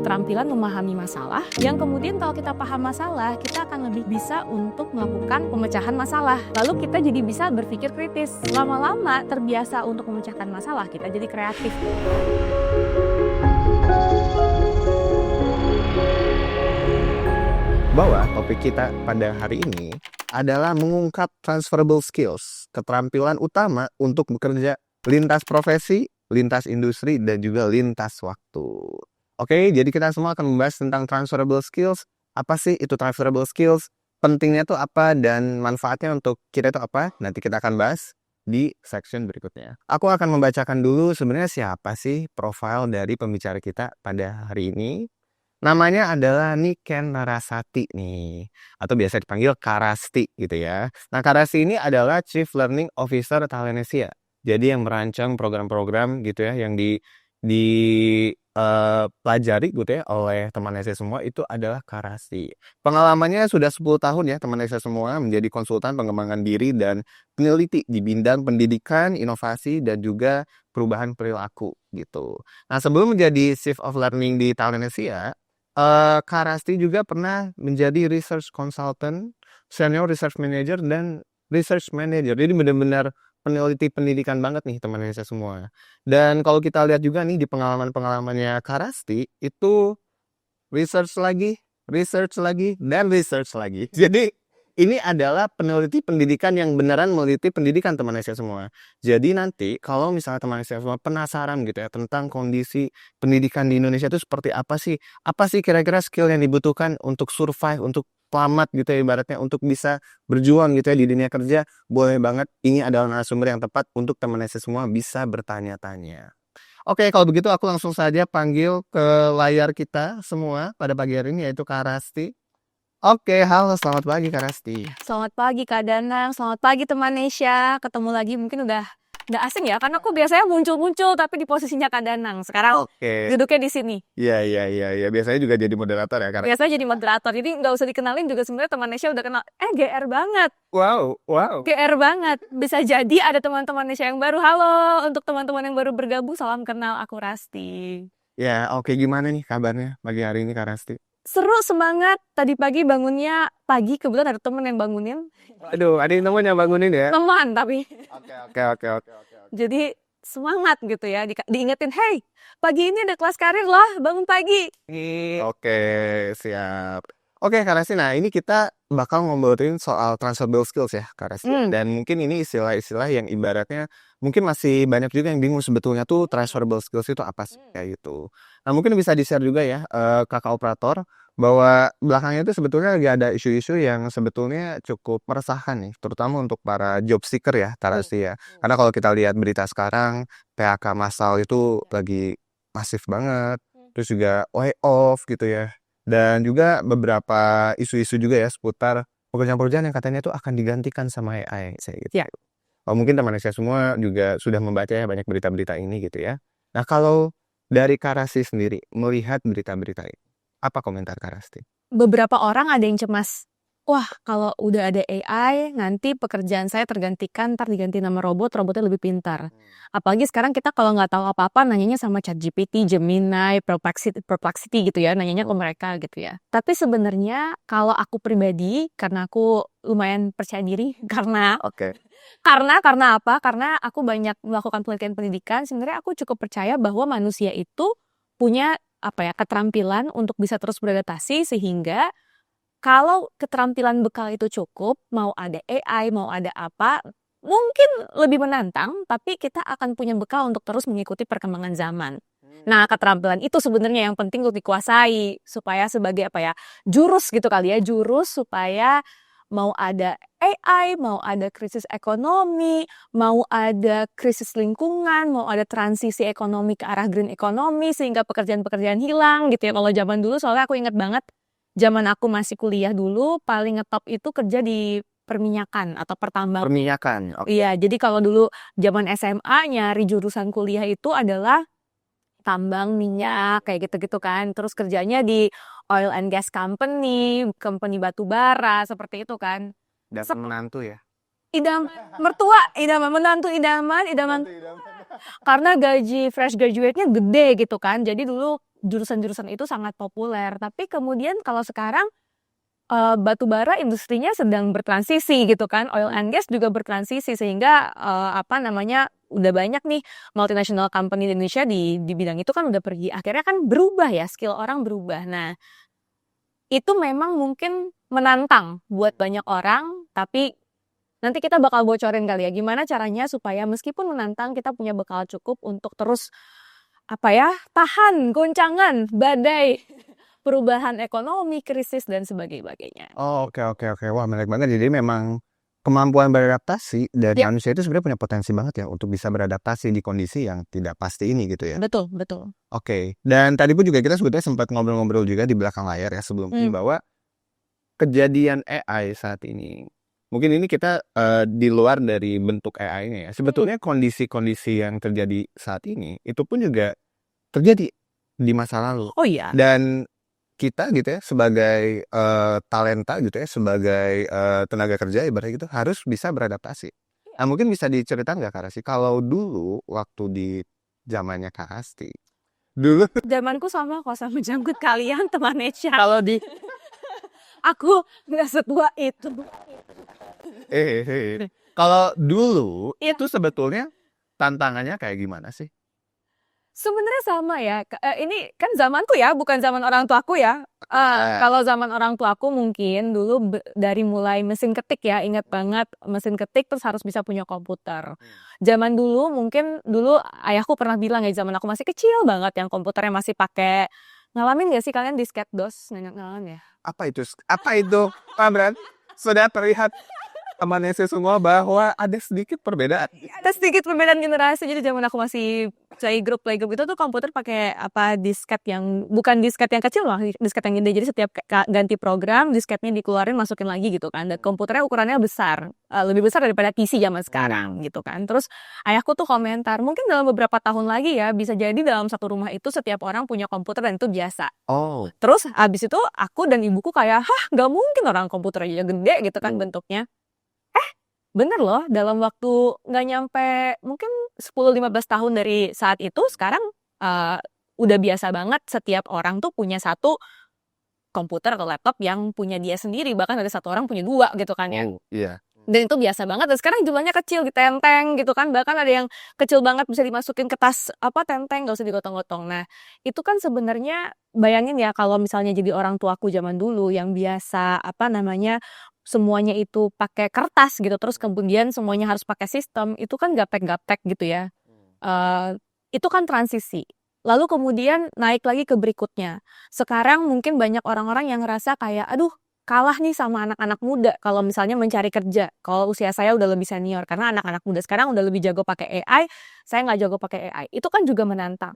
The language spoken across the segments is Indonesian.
keterampilan memahami masalah, yang kemudian kalau kita paham masalah, kita akan lebih bisa untuk melakukan pemecahan masalah. Lalu kita jadi bisa berpikir kritis. Lama-lama terbiasa untuk memecahkan masalah, kita jadi kreatif. Bahwa topik kita pada hari ini adalah mengungkap transferable skills, keterampilan utama untuk bekerja lintas profesi, lintas industri, dan juga lintas waktu. Oke, jadi kita semua akan membahas tentang transferable skills. Apa sih itu transferable skills? Pentingnya tuh apa dan manfaatnya untuk kita itu apa? Nanti kita akan bahas di section berikutnya. Aku akan membacakan dulu sebenarnya siapa sih profil dari pembicara kita pada hari ini. Namanya adalah Niken Narasati nih, atau biasa dipanggil Karasti gitu ya. Nah, Karasti ini adalah Chief Learning Officer Thalanesia. Jadi yang merancang program-program gitu ya yang pelajari gitu ya oleh teman saya semua itu adalah Karasti. Pengalamannya sudah 10 tahun ya teman saya semua menjadi konsultan pengembangan diri dan peneliti di bidang pendidikan, inovasi dan juga perubahan perilaku gitu. Nah, sebelum menjadi Chief of Learning di Thalanesia, Karasti juga pernah menjadi research consultant, senior research manager, dan research manager. Jadi benar-benar peneliti pendidikan banget nih teman-teman saya semua. Dan kalau kita lihat juga nih di pengalaman-pengalamannya Karasti, itu research lagi, dan research lagi. Jadi ini adalah peneliti pendidikan yang beneran meneliti pendidikan teman saya semua. Jadi nanti kalau misalnya teman saya semua penasaran gitu ya tentang kondisi pendidikan di Indonesia itu seperti apa sih? Apa sih kira-kira skill yang dibutuhkan untuk survive, untuk selamat gitu ya ibaratnya, untuk bisa berjuang gitu ya di dunia kerja, boleh banget ini adalah narasumber yang tepat untuk teman saya semua bisa bertanya-tanya. Oke, kalau begitu aku langsung saja panggil ke layar kita semua pada pagi hari ini yaitu Karasti. Oke, halo, selamat pagi Kak Rasti. Selamat pagi Kak Danang, selamat pagi teman Nesya. Ketemu lagi mungkin udah asing ya, karena aku biasanya muncul-muncul tapi di posisinya Kak Danang. Sekarang duduknya di sini. Iya. Biasanya juga jadi moderator ya Kak. Biasanya jadi moderator, jadi nggak usah dikenalin juga sebenarnya teman Nesya udah kenal. GR banget. Wow. GR banget. Bisa jadi ada teman-teman Nesya yang baru. Halo, untuk teman-teman yang baru bergabung, salam kenal, aku Rasti. Ya, oke, gimana nih kabarnya pagi hari ini Kak Rasti? Seru, semangat. Tadi pagi bangunnya pagi, kebetulan ada temen yang bangunin. Aduh, ada yang temen yang bangunin ya? Teman tapi. Oke. Jadi semangat gitu ya, diingetin, hey, pagi ini ada kelas karir loh, bangun pagi. Oke, siap. Oke Kak Rasti, nah ini kita bakal ngobrolin soal transferable skills ya Kak Rasti. Dan mungkin ini istilah-istilah yang ibaratnya mungkin masih banyak juga yang bingung sebetulnya tuh transferable skills itu apa sih kayak gitu. Nah mungkin bisa di-share juga ya kakak operator bahwa belakangnya itu sebetulnya lagi ada isu-isu yang sebetulnya cukup meresahkan nih, terutama untuk para job seeker ya Kak Rasti ya. Karena kalau kita lihat berita sekarang PHK massal itu lagi masif banget, terus juga layoff gitu ya. Dan juga beberapa isu-isu juga ya seputar pekerjaan-pekerjaan yang katanya itu akan digantikan sama AI saya gitu. Ya. Oh, mungkin teman saya semua juga sudah membaca ya banyak berita-berita ini gitu ya. Nah, kalau dari Karasti sendiri melihat berita-berita ini, apa komentar Karasti? Beberapa orang ada yang cemas. Wah, kalau udah ada AI, nanti pekerjaan saya tergantikan, ntar diganti nama robotnya lebih pintar. Apalagi sekarang kita kalau nggak tahu apa-apa, nanyanya sama ChatGPT, Gemini, Perplexity gitu ya, nanyanya ke mereka gitu ya. Tapi sebenarnya kalau aku pribadi, karena aku lumayan percaya diri, karena apa? Karena aku banyak melakukan penelitian pendidikan, sebenarnya aku cukup percaya bahwa manusia itu punya keterampilan untuk bisa terus beradaptasi, sehingga kalau keterampilan bekal itu cukup, mau ada AI, mau ada apa, mungkin lebih menantang, tapi kita akan punya bekal untuk terus mengikuti perkembangan zaman. Nah, keterampilan itu sebenarnya yang penting untuk dikuasai, supaya sebagai jurus gitu kali ya, jurus supaya mau ada AI, mau ada krisis ekonomi, mau ada krisis lingkungan, mau ada transisi ekonomi ke arah green economy, sehingga pekerjaan-pekerjaan hilang gitu ya. Kalau zaman dulu soalnya aku ingat banget, zaman aku masih kuliah dulu, paling ngetop itu kerja di perminyakan atau pertambangan. Perminyakan. Iya, jadi kalau dulu zaman SMA nyari jurusan kuliah itu adalah tambang minyak kayak gitu-gitu kan. Terus kerjanya di oil and gas company batu bara seperti itu kan. Dan menantu ya. Menantu idaman. Karena gaji fresh graduate-nya gede gitu kan. Jadi dulu jurusan-jurusan itu sangat populer. Tapi kemudian kalau sekarang batu bara industrinya sedang bertransisi gitu kan, oil and gas juga bertransisi sehingga udah banyak nih multinational company di Indonesia di bidang itu kan udah pergi. Akhirnya kan berubah ya, skill orang berubah. Nah, itu memang mungkin menantang buat banyak orang, tapi nanti kita bakal bocorin kali ya gimana caranya supaya meskipun menantang kita punya bekal cukup untuk terus tahan goncangan badai perubahan ekonomi, krisis dan sebagainya. Oh, oke. Wah, menarik banget. Jadi memang kemampuan beradaptasi dari Ya, manusia itu sebenarnya punya potensi banget ya untuk bisa beradaptasi di kondisi yang tidak pasti ini gitu ya. betul, betul. Oke. Dan tadi pun juga kita sebetulnya sempat ngobrol-ngobrol juga di belakang layar ya sebelum ini bahwa kejadian AI saat ini, mungkin ini kita di luar dari bentuk AI-nya ya. Sebetulnya kondisi-kondisi yang terjadi saat ini itu pun juga terjadi di masa lalu. Oh iya. Dan kita gitu ya sebagai talenta gitu ya, sebagai tenaga kerja ibaratnya gitu harus bisa beradaptasi. Nah, mungkin bisa diceritain nggak Kak Rasti, kalau dulu waktu di zamannya Kak Rasti, dulu Zamanku sama kok sama jangkut kalian teman Neca. Kalau di aku nggak setua itu. kalau dulu Iya. itu sebetulnya tantangannya kayak gimana sih? Sebenarnya sama ya. Ini kan zamanku ya, bukan zaman orang tuaku ya. Kalau zaman orang tuaku mungkin dulu dari mulai mesin ketik ya, ingat banget mesin ketik terus harus bisa punya komputer. Zaman dulu mungkin dulu ayahku pernah bilang ya zaman aku masih kecil banget yang komputernya masih pakai, ngalamin gak sih kalian disket DOS? Ngalamin ya? Apa itu? Pak Bran? Sudah terlihat temannya semua bahwa ada sedikit perbedaan. Ada sedikit perbedaan generasi. Jadi zaman aku masih playgroup itu tuh komputer pakai disket yang bukan disket yang kecil loh, disket yang gede. Jadi setiap ganti program disketnya dikeluarin masukin lagi gitu kan. Dan komputernya ukurannya besar, lebih besar daripada PC zaman sekarang gitu kan. Terus ayahku tuh komentar, mungkin dalam beberapa tahun lagi ya bisa jadi dalam satu rumah itu setiap orang punya komputer dan itu biasa. Oh. Terus abis itu aku dan ibuku kayak, nggak mungkin orang komputer aja gede gitu kan bentuknya. Bener loh, dalam waktu nggak nyampe mungkin 10-15 tahun dari saat itu, sekarang udah biasa banget setiap orang tuh punya satu komputer atau laptop yang punya dia sendiri. Bahkan ada satu orang punya 2 gitu kan ya. Oh, iya. Dan itu biasa banget. Dan sekarang jumlahnya kecil, ditenteng gitu kan. Bahkan ada yang kecil banget bisa dimasukin ke tas tenteng, nggak usah digotong-gotong. Nah, itu kan sebenarnya bayangin ya kalau misalnya jadi orang tuaku zaman dulu yang biasa semuanya itu pakai kertas gitu, terus kemudian semuanya harus pakai sistem, itu kan gaptek-gaptek gitu ya. Itu kan transisi. Lalu kemudian naik lagi ke berikutnya. Sekarang mungkin banyak orang-orang yang ngerasa kayak, aduh kalah nih sama anak-anak muda kalau misalnya mencari kerja. Kalau usia saya udah lebih senior, karena anak-anak muda sekarang udah lebih jago pakai AI, saya nggak jago pakai AI. Itu kan juga menantang.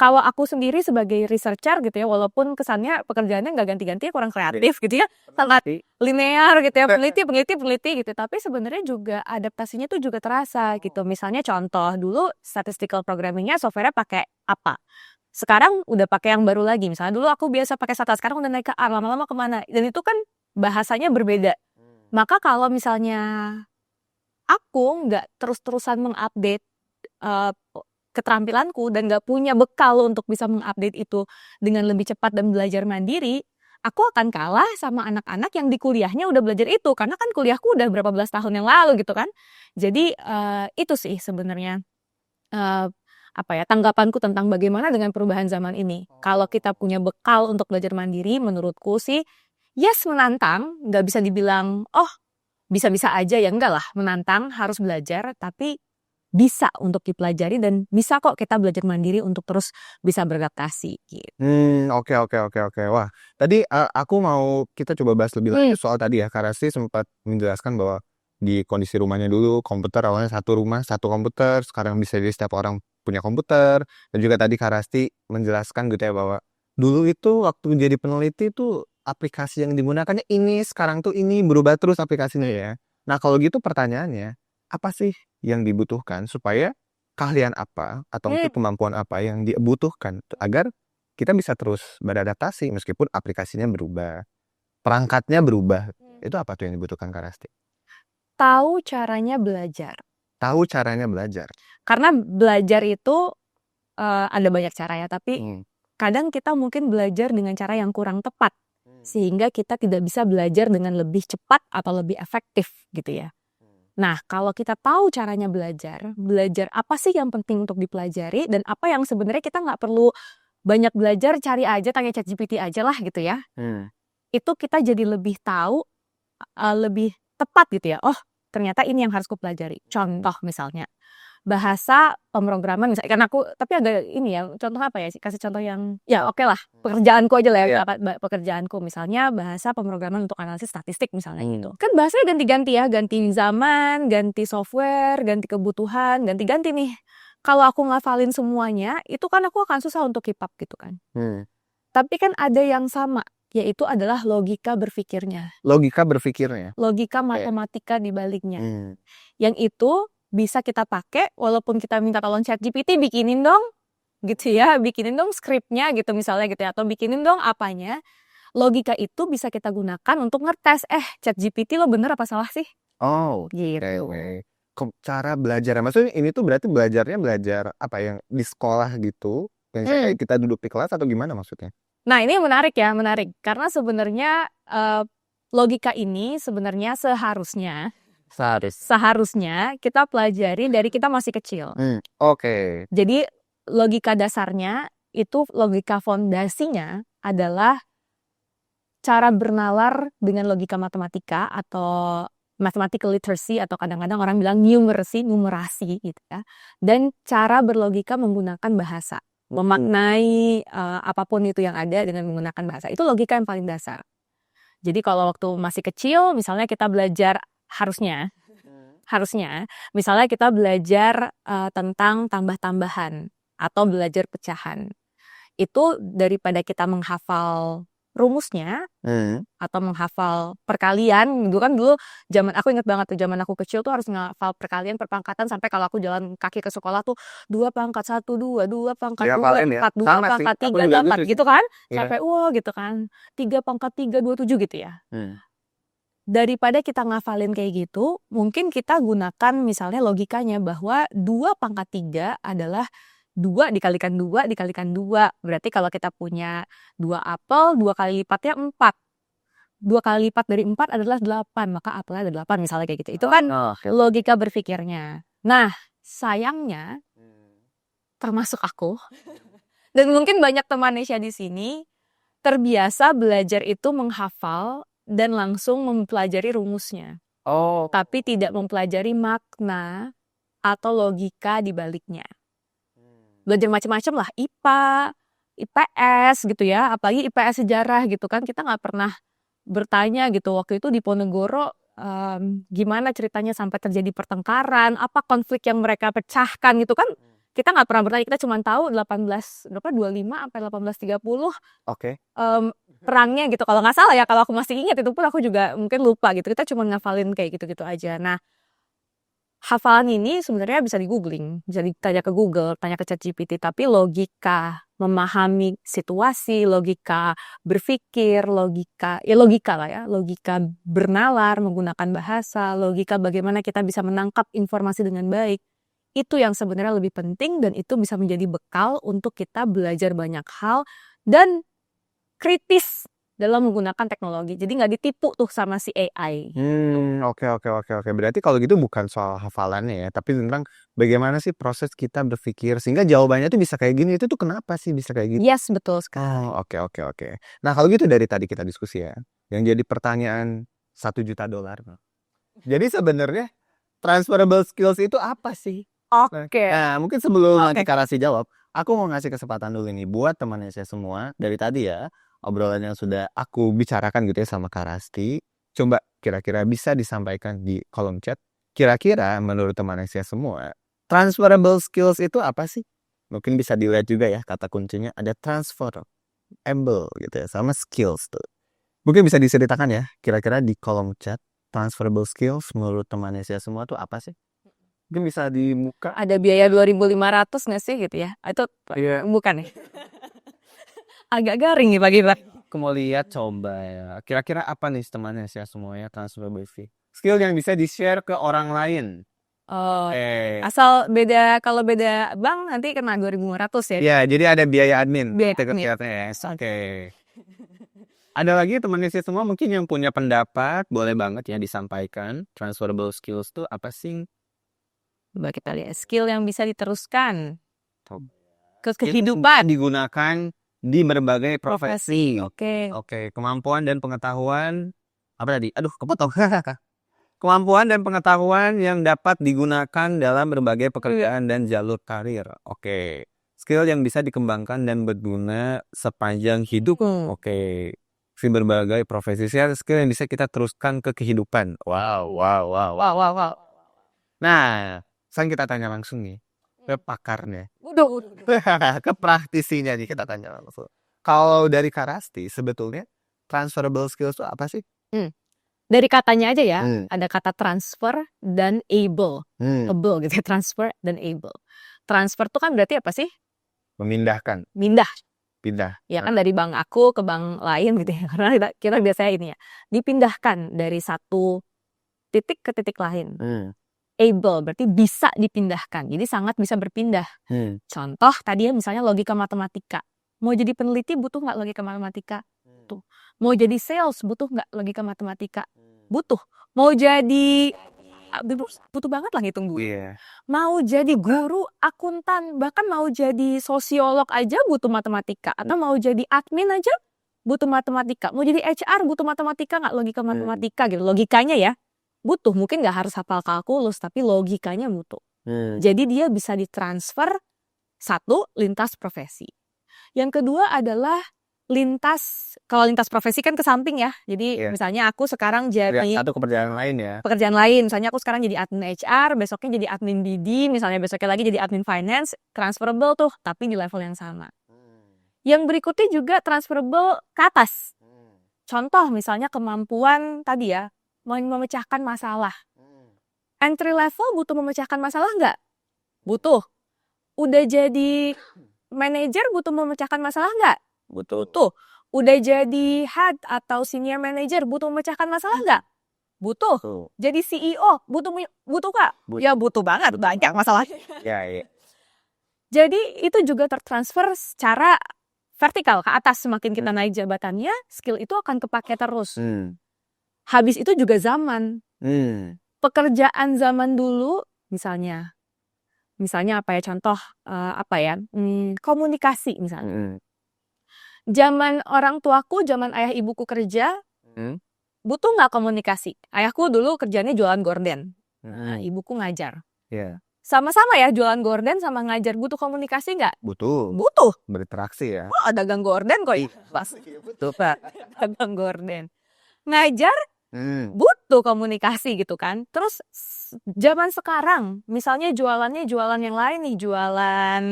Kalau aku sendiri sebagai researcher gitu ya, walaupun kesannya pekerjaannya nggak ganti-ganti, kurang kreatif gitu ya, sangat linear gitu ya, peneliti gitu. Tapi sebenarnya juga adaptasinya tuh juga terasa gitu. Misalnya contoh, dulu statistical programmingnya software-nya pakai apa? Sekarang udah pakai yang baru lagi. Misalnya dulu aku biasa pakai Stata, sekarang udah naik ke R, lama-lama kemana? Dan itu kan bahasanya berbeda. Maka kalau misalnya aku nggak terus-terusan mengupdate keterampilanku dan nggak punya bekal untuk bisa mengupdate itu dengan lebih cepat dan belajar mandiri, aku akan kalah sama anak-anak yang di kuliahnya udah belajar itu. Karena kan kuliahku udah berapa belas tahun yang lalu gitu kan. Jadi itu sih sebenarnya tanggapanku tentang bagaimana dengan perubahan zaman ini. Kalau kita punya bekal untuk belajar mandiri, menurutku sih yes menantang, nggak bisa dibilang bisa-bisa aja ya, enggak lah, menantang, harus belajar, tapi bisa untuk dipelajari dan bisa kok kita belajar mandiri untuk terus bisa beradaptasi gitu. Oke. Wah, tadi aku mau kita coba bahas lebih lanjut soal tadi ya. Kak Rasti sempat menjelaskan bahwa di kondisi rumahnya dulu komputer awalnya satu rumah satu komputer, sekarang bisa jadi setiap orang punya komputer. Dan juga tadi Kak Rasti menjelaskan gitu ya bahwa dulu itu waktu jadi peneliti itu aplikasi yang digunakannya ini, sekarang tuh ini berubah terus aplikasinya ya. Nah, kalau gitu pertanyaannya, apa sih yang dibutuhkan supaya keahlian apa atau mungkin kemampuan apa yang dibutuhkan agar kita bisa terus beradaptasi meskipun aplikasinya berubah, perangkatnya berubah. Itu apa tuh yang dibutuhkan Kak Rasti? Tahu caranya belajar. Tahu caranya belajar. Karena belajar itu ada banyak cara ya, tapi kadang kita mungkin belajar dengan cara yang kurang tepat, sehingga kita tidak bisa belajar dengan lebih cepat atau lebih efektif gitu ya. Nah, kalau kita tahu caranya belajar apa sih yang penting untuk dipelajari dan apa yang sebenarnya kita nggak perlu banyak belajar, cari aja, tanya ChatGPT aja lah gitu ya. Itu kita jadi lebih tahu, lebih tepat gitu ya. Oh, ternyata ini yang harus kupelajari. Contoh misalnya, bahasa pemrograman misalnya, kan aku tapi agak ini ya, contoh apa ya, kasih contoh yang ya oke lah, pekerjaanku aja lah ya, pekerjaanku misalnya bahasa pemrograman untuk analisis statistik misalnya gitu. Kan bahasanya ganti-ganti ya, ganti zaman, ganti software, ganti kebutuhan, ganti-ganti nih. Kalau aku ngafalin semuanya, itu kan aku akan susah untuk keep up gitu kan. Tapi kan ada yang sama, yaitu adalah logika berpikirnya. Logika berpikirnya. Logika matematika di baliknya. Yang itu bisa kita pakai walaupun kita minta tolong ChatGPT bikinin dong gitu ya, bikinin dong skripnya gitu misalnya gitu ya, atau bikinin dong apanya. Logika itu bisa kita gunakan untuk ngetes, ChatGPT lo bener apa salah sih? Oh, gitu. Cara belajar, maksudnya ini tuh berarti belajar apa yang di sekolah gitu, kayak kita duduk di kelas atau gimana maksudnya? Nah ini menarik ya, menarik karena sebenarnya logika ini sebenarnya seharusnya kita pelajari dari kita masih kecil. Oke. Jadi logika dasarnya itu, logika fondasinya adalah cara bernalar dengan logika matematika atau mathematical literacy, atau kadang-kadang orang bilang numerasi gitu ya. Dan cara berlogika menggunakan bahasa, memaknai apapun itu yang ada dengan menggunakan bahasa. Itu logika yang paling dasar. Jadi kalau waktu masih kecil misalnya kita belajar harusnya misalnya kita belajar tentang tambah-tambahan atau belajar pecahan. Itu daripada kita menghafal rumusnya atau menghafal perkalian gitu kan, dulu aku inget banget tuh zaman aku kecil tuh harus ngehafal perkalian, perpangkatan, sampai kalau aku jalan kaki ke sekolah tuh 2 pangkat 1 2 2 pangkat 2 4 2 pangkat 3 4 gitu kan, sampai wah gitu kan, 3 pangkat 3 27 gitu ya. Daripada kita ngafalin kayak gitu, mungkin kita gunakan misalnya logikanya bahwa 2 pangkat 3 adalah 2 dikalikan 2 dikalikan 2. Berarti kalau kita punya 2 apel, 2 kali lipatnya 4. 2 kali lipat dari 4 adalah 8, maka apelnya ada 8 misalnya kayak gitu. Itu kan logika berpikirnya. Nah, sayangnya termasuk aku dan mungkin banyak teman Nesya di sini terbiasa belajar itu menghafal dan langsung mempelajari rumusnya. Tapi tidak mempelajari makna atau logika di baliknya. Belajar macam-macam lah, IPA, IPS gitu ya, apalagi IPS sejarah gitu kan, kita nggak pernah bertanya gitu waktu itu di Ponegoro gimana ceritanya sampai terjadi pertengkaran, apa konflik yang mereka pecahkan gitu kan, kita nggak pernah bertanya, kita cuma tahu 25 sampai 1830 perangnya gitu kalau nggak salah ya, kalau aku masih ingat, itu pun aku juga mungkin lupa gitu, kita cuma ngafalin kayak gitu-gitu aja. Nah, hafalan ini sebenarnya bisa di-googling, bisa ditanya ke Google, tanya ke ChatGPT, tapi logika memahami situasi, logika berpikir, logika lah ya, logika bernalar menggunakan bahasa, logika bagaimana kita bisa menangkap informasi dengan baik, itu yang sebenarnya lebih penting dan itu bisa menjadi bekal untuk kita belajar banyak hal dan kritis dalam menggunakan teknologi. Jadi nggak ditipu tuh sama si AI. Oke. Berarti kalau gitu bukan soal hafalannya ya, tapi tentang bagaimana sih proses kita berpikir sehingga jawabannya tuh bisa kayak gini. Itu tuh kenapa sih bisa kayak gitu? Yes, betul sekali. Oke. Nah, kalau gitu dari tadi kita diskusi ya, yang jadi pertanyaan $1 juta. Jadi sebenarnya transferable skills itu apa sih? Oke. Nah, mungkin sebelum nanti Karasi jawab, aku mau ngasih kesempatan dulu nih buat teman saya semua dari tadi ya, obrolan yang sudah aku bicarakan gitu ya sama Karasti. Coba kira-kira bisa disampaikan di kolom chat. Kira-kira menurut teman saya semua, transferable skills itu apa sih? Mungkin bisa dilihat juga ya, kata kuncinya ada transferable gitu ya, sama skills tuh. Mungkin bisa diceritakan ya, kira-kira di kolom chat, transferable skills menurut teman saya semua tuh apa sih? Mungkin bisa dibuka. Ada biaya 2.500 nggak sih gitu ya? Itu bukan ya? Agak garing nih pagi-pagi. Aku mau lihat coba ya. Kira-kira apa nih temannya saya semuanya transferable skill yang bisa di-share ke orang lain. Oh, Eh, asal beda, kalau beda bank nanti kena 2.500 ya. ya, jadi ada biaya admin. Biaya Itu admin. kegiatannya. Oke. Ada lagi teman isi semua mungkin yang punya pendapat, boleh banget ya disampaikan. Transferable skills tuh apa sih? Coba kita lihat skill yang bisa diteruskan Coba. ke Yang kehidupan. digunakan di berbagai Profesi. profesi. Oke. Oke, kemampuan dan pengetahuan apa tadi? Aduh, kepotong. Kemampuan dan pengetahuan yang dapat digunakan dalam berbagai pekerjaan dan jalur karir. Oke. Skill yang bisa dikembangkan dan berguna sepanjang hidup. Oke. Di berbagai profesi. Skill yang bisa kita teruskan ke kehidupan. Wow, wow, wow, wow. Wow, wow, wow. Nah, sekarang kita tanya langsung nih ke pakarnya. Udah. Ke praktisinya nih kita tanya langsung. Kalau dari Karasti sebetulnya transferable skills itu apa sih? Dari katanya aja ya, Hmm. ada kata transfer dan able. Able gitu ya, transfer dan able. Transfer tuh kan berarti apa sih? Memindahkan, Mindah. pindah. Ya kan dari bank aku ke bank lain gitu ya. Karena kita biasanya ini ya, dipindahkan dari satu titik ke titik lain. Able berarti bisa dipindahkan. Jadi sangat bisa berpindah. Contoh tadi ya misalnya logika matematika. Mau jadi peneliti butuh nggak logika matematika? Tuh. Mau jadi sales butuh nggak logika matematika? Butuh. Mau jadi butuh banget lah ngitung duit. Iya. Mau jadi guru, akuntan, bahkan mau jadi sosiolog aja butuh matematika. Atau mau jadi admin aja butuh matematika. Mau jadi HR butuh matematika nggak logika matematika gitu. Logikanya ya butuh. Mungkin nggak harus hafal kalkulus, tapi logikanya butuh. Jadi dia bisa ditransfer satu, lintas profesi. Yang kedua adalah kalau lintas profesi kan ke samping ya. Jadi misalnya aku sekarang jadi Satu pekerjaan lain ya. pekerjaan lain. Misalnya aku sekarang jadi admin HR, besoknya jadi admin BD, misalnya besoknya lagi jadi admin finance, transferable tuh, tapi di level yang sama. Yang berikutnya juga transferable ke atas. Contoh misalnya kemampuan tadi ya, memecahkan masalah. Entry level butuh memecahkan masalah nggak? Butuh. Udah jadi manajer butuh memecahkan masalah nggak? Butuh. Tuh. Udah jadi head atau senior manager butuh memecahkan masalah nggak? Butuh. Jadi CEO butuh nggak? Ya butuh banget, banyak masalahnya. Ya. Jadi itu juga tertransfer secara vertikal ke atas. Semakin kita naik jabatannya, skill itu akan kepake terus. Habis itu juga zaman. Pekerjaan zaman dulu misalnya apa ya, contoh komunikasi misalnya. Zaman orang tuaku, zaman ayah ibuku kerja, butuh nggak komunikasi? Ayahku dulu kerjanya jualan gorden, ibuku ngajar. Sama-sama ya jualan gorden sama ngajar, butuh komunikasi nggak? Butuh. Berinteraksi ya. Oh, dagang gorden kok. Betul Pak. Dagang gorden. Ngajar butuh komunikasi gitu kan. Terus zaman sekarang misalnya jualannya jualan yang lain nih, jualan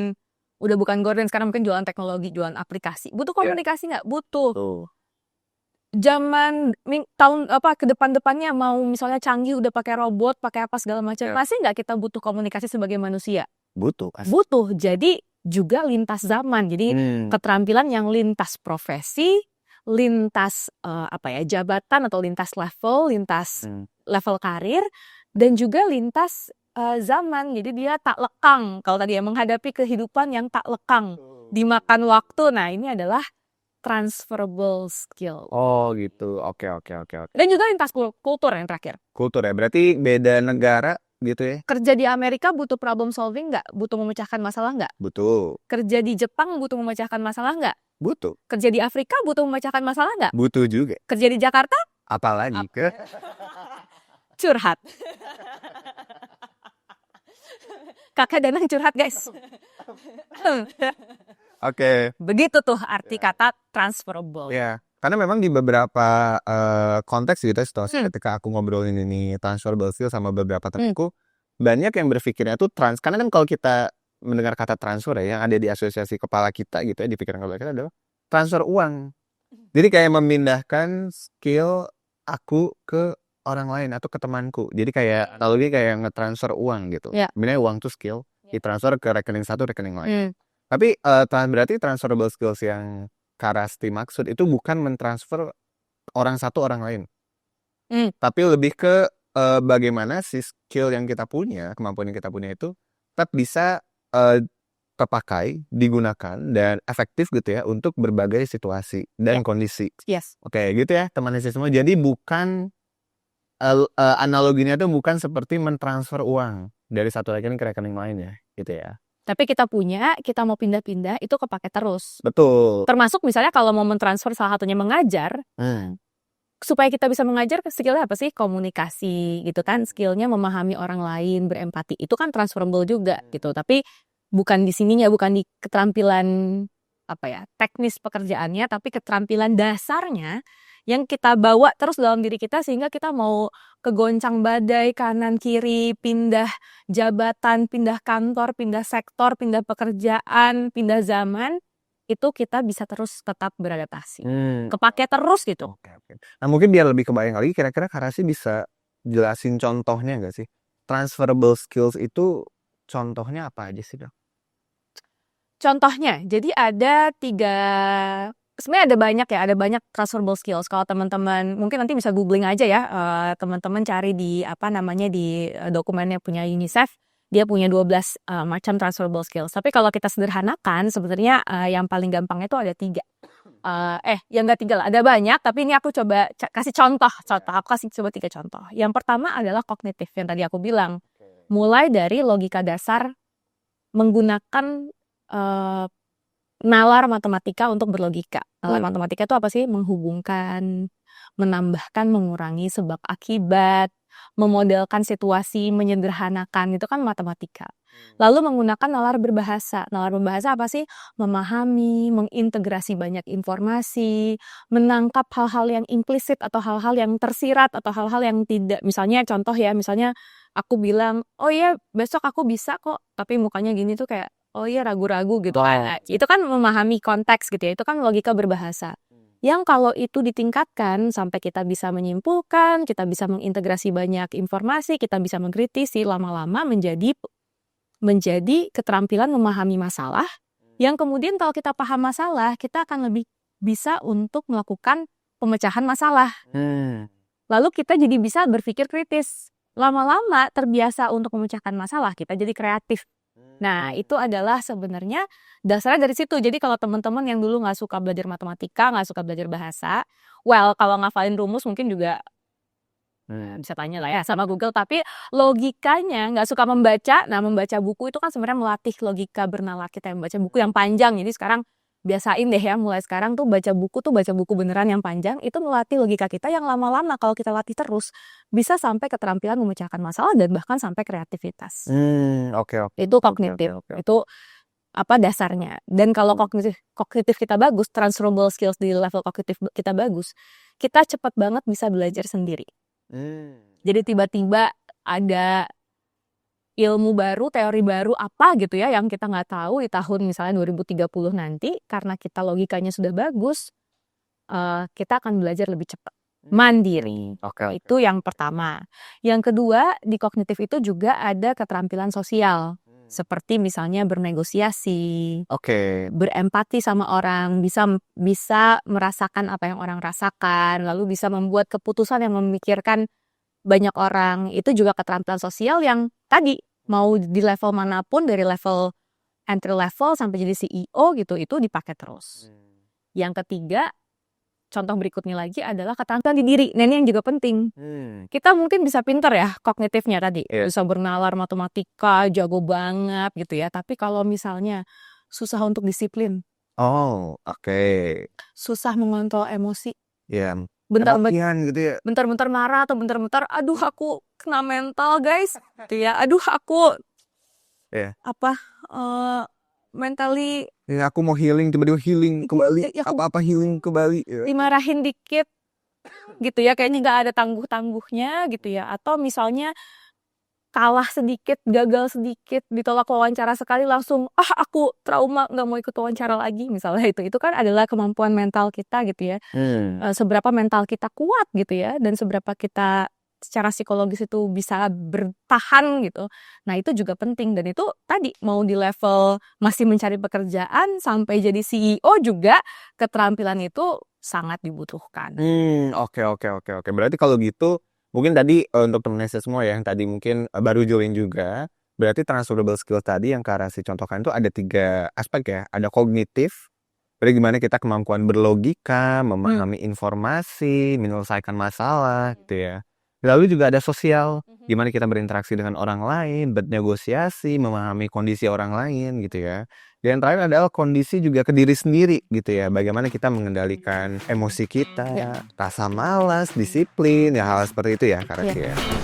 udah bukan gorden, sekarang mungkin jualan teknologi, jualan aplikasi. Butuh komunikasi nggak? Butuh. Zaman tahun ke depannya mau misalnya canggih udah pakai robot, pakai apa segala macam. Masih nggak kita butuh komunikasi sebagai manusia? Butuh. Butuh. Jadi juga lintas zaman. Jadi keterampilan yang lintas profesi, lintas jabatan atau lintas level karir, dan juga lintas zaman. Jadi dia tak lekang. Kalau tadi ya menghadapi kehidupan yang tak lekang, dimakan waktu. Nah ini adalah transferable skill. Oh gitu. Oke. Dan juga lintas kultur yang terakhir. Kultur ya. Berarti beda negara gitu ya. Kerja di Amerika butuh problem solving nggak? Butuh memecahkan masalah nggak? Butuh. Kerja di Jepang butuh memecahkan masalah nggak? Butuh. Kerja di Afrika butuh memecahkan masalah nggak? Butuh juga. Kerja di Jakarta? Apalagi ke curhat. Kakak Danang curhat guys. Oke. Begitu tuh arti kata transferable. Ya, karena memang di beberapa konteks gitu situasi ketika aku ngobrolin ini transferable skill sama beberapa temanku, banyak yang berpikirnya tuh karena kan kalau kita mendengar kata transfer ya, yang ada di asosiasi kepala kita gitu ya, di pikiran kepala kita adalah transfer uang. Jadi kayak memindahkan skill aku ke orang lain atau ke temanku. Jadi kayak analogi kayak ngetransfer uang gitu. Sebenarnya uang tuh skill, ditransfer ke rekening satu, rekening lain. Tapi berarti transferable skills yang Karasti maksud itu bukan mentransfer orang satu orang lain. Tapi lebih ke bagaimana si skill yang kita punya, kemampuan yang kita punya itu tetap bisa terpakai, digunakan, dan efektif gitu ya untuk berbagai situasi dan kondisi. Yes. Oke, gitu ya teman SD semua. Jadi bukan analoginya tuh bukan seperti mentransfer uang dari satu rekening ke rekening lain ya, gitu ya. Tapi kita punya, kita mau pindah-pindah, itu kepake terus. Betul. Termasuk misalnya kalau mau mentransfer salah satunya mengajar, supaya kita bisa mengajar, skillnya apa sih? Komunikasi gitu kan, skillnya memahami orang lain, berempati. Itu kan transferable juga gitu. Tapi bukan di sininya, bukan di keterampilan teknis pekerjaannya, tapi keterampilan dasarnya yang kita bawa terus dalam diri kita sehingga kita mau kegoncang badai kanan kiri, pindah jabatan, pindah kantor, pindah sektor, pindah pekerjaan, pindah zaman, itu kita bisa terus tetap beradaptasi. Kepake terus gitu. Oke. Nah mungkin biar lebih kebayang lagi, kira-kira Karasi bisa jelasin contohnya nggak sih? Transferable skills itu contohnya apa aja sih, Dok? Contohnya, jadi ada 3, sebenarnya ada banyak transferable skills. Kalau teman-teman mungkin nanti bisa googling aja ya, teman-teman cari di di dokumennya punya UNICEF, dia punya 12 macam transferable skills. Tapi kalau kita sederhanakan, sebenarnya yang paling gampangnya itu ada 3. Yang enggak 3 lah, ada banyak, tapi ini aku coba kasih contoh. Aku kasih coba 3 contoh. Yang pertama adalah kognitif, yang tadi aku bilang. Mulai dari logika dasar, menggunakan nalar matematika untuk berlogika. Nalar matematika itu apa sih? Menghubungkan, menambahkan, mengurangi sebab akibat, memodelkan situasi, menyederhanakan, itu kan matematika. Lalu menggunakan nalar berbahasa. Nalar berbahasa apa sih? Memahami, mengintegrasi banyak informasi, menangkap hal-hal yang implisit atau hal-hal yang tersirat atau hal-hal yang tidak. Misalnya contoh ya, misalnya aku bilang, oh iya besok aku bisa kok, tapi mukanya gini tuh kayak, oh iya ragu-ragu gitu kan. Itu kan memahami konteks gitu ya, itu kan logika berbahasa. Yang kalau itu ditingkatkan sampai kita bisa menyimpulkan, kita bisa mengintegrasi banyak informasi, kita bisa mengkritisi, lama-lama menjadi keterampilan memahami masalah, yang kemudian kalau kita paham masalah, kita akan lebih bisa untuk melakukan pemecahan masalah. Lalu kita jadi bisa berpikir kritis. Lama-lama terbiasa untuk memecahkan masalah, kita jadi kreatif. Nah, itu adalah sebenarnya dasarnya dari situ. Jadi kalau teman-teman yang dulu nggak suka belajar matematika, nggak suka belajar bahasa, kalau ngafalin rumus mungkin juga bisa tanya lah ya sama Google. Tapi logikanya nggak suka membaca. Nah, membaca buku itu kan sebenarnya melatih logika bernalar kita, yang membaca buku yang panjang. Jadi sekarang biasain deh ya, mulai sekarang tuh baca buku beneran yang panjang, itu melatih logika kita yang lama-lama kalau kita latih terus bisa sampai keterampilan memecahkan masalah dan bahkan sampai kreativitas. Oke. Itu kognitif. Itu dasarnya. Dan kalau kognitif kita bagus, transferable skills di level kognitif kita bagus, kita cepat banget bisa belajar sendiri. Jadi tiba-tiba ada ilmu baru, teori baru apa gitu ya yang kita nggak tahu di tahun misalnya 2030 nanti, karena kita logikanya sudah bagus, kita akan belajar lebih cepat, mandiri. Itu yang pertama. Yang kedua, di kognitif itu juga ada keterampilan sosial, seperti misalnya bernegosiasi, berempati sama orang, bisa merasakan apa yang orang rasakan, lalu bisa membuat keputusan yang memikirkan banyak orang. Itu juga keterampilan sosial yang tadi mau di level manapun, dari level entry level sampai jadi CEO gitu, itu dipakai terus. Yang ketiga, contoh berikutnya lagi adalah keterampilan di diri. Nah, ini yang juga penting. Kita mungkin bisa pinter ya kognitifnya tadi, bisa bernalar matematika, jago banget gitu ya. Tapi kalau misalnya susah untuk disiplin, susah mengontrol emosi, bentar-bentar marah atau bentar-bentar aduh aku kena mental guys gitu ya, aduh aku mentally aku mau healing, tiba-tiba healing kembali, apa-apa healing kembali, dimarahin dikit gitu ya, kayaknya nggak ada tangguh-tangguhnya gitu ya. Atau misalnya kalah sedikit, gagal sedikit, ditolak wawancara sekali langsung aku trauma, nggak mau ikut wawancara lagi misalnya. Itu kan adalah kemampuan mental kita gitu ya, seberapa mental kita kuat gitu ya, dan seberapa kita secara psikologis itu bisa bertahan gitu. Nah, itu juga penting, dan itu tadi mau di level masih mencari pekerjaan sampai jadi CEO juga keterampilan itu sangat dibutuhkan. Oke. Berarti kalau gitu Mungkin tadi untuk teman saya semua yang tadi mungkin baru join juga, berarti transferable skill tadi yang Kak Rasi contohkan itu ada 3 aspek ya. Ada kognitif, berarti gimana kita kemampuan berlogika, memahami informasi, menyelesaikan masalah gitu ya. Lalu juga ada sosial, gimana kita berinteraksi dengan orang lain, bernegosiasi, memahami kondisi orang lain gitu ya. Dan terakhir adalah kondisi juga ke diri sendiri gitu ya. Bagaimana kita mengendalikan emosi kita, rasa malas, disiplin, ya hal seperti itu ya Kak Rasi ya.